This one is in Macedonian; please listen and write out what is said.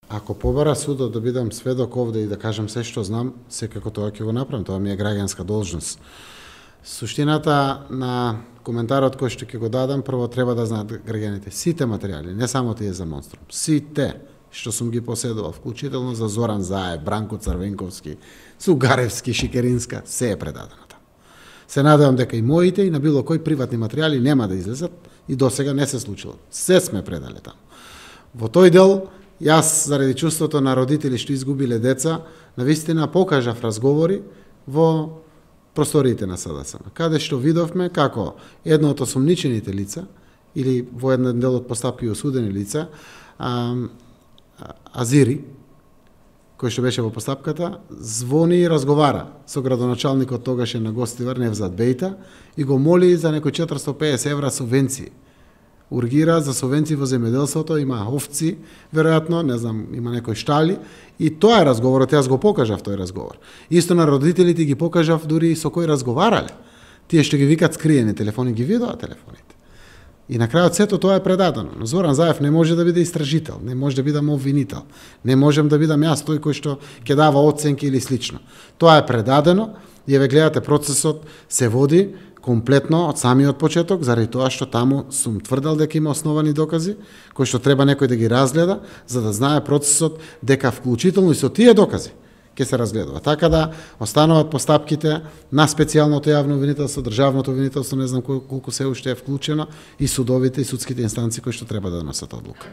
Ако побара судот да бидам сведок овде и да кажам се што знам, секако тоа ќе го направам, тоа ми е граѓанска должност. Суштината на коментарот кој што ќе го дадам, прво треба да знаат граѓаните сите материјали, не само тие за Монструм, сите што сум ги поседувал, вклучително за Зоран Заев, Бранко Црвенковски, Сугаревски, Шикеринска, се е предадено таму. Се надевам дека и моите и на било кој приватни материјали нема да излезат и досега не се случило. Се сме предале таму. Во тој дел, јас заради чувството на родители што изгубиле деца, навистина покажав разговори во просториите на СДСМ, каде што видовме како едно од осомничените лица или во еден дел од постапки осудени лица, Азири, кој што беше во постапката, звони и разговара со градоначалникот тогаше на Гостивар, Невзат Бејта, и го моли за некои 450 евра субвенции. Ургира за субвенции во земјоделството, има овци, веројатно, не знам, има некои штали, и тоа е разговорот, јас го покажав тој разговор. Исто на родителите ги покажав дури со кој разговарале. Тие што ги викат скриени телефони, ги видоа телефоните. И на крајот сето тоа е предадено. Но Зоран Заев не може да биде истражител, не може да биде обвинител, не можем да бидам јас тој кој што ќе дава оценки или слично. Тоа е предадено, и еве гледате процесот се води комплетно од самиот почеток, заради тоа што таму сум тврдел дека има основани докази, кои што треба некој да ги разгледа, за да знае процесот дека вклучително и со тие докази ќе се разгледува. Така да остануваат постапките на специјалното јавно обвинителство, државното обвинителство, не знам колку се уште е вклучено, и судовите и судските инстанции кои што треба да донесат одлука.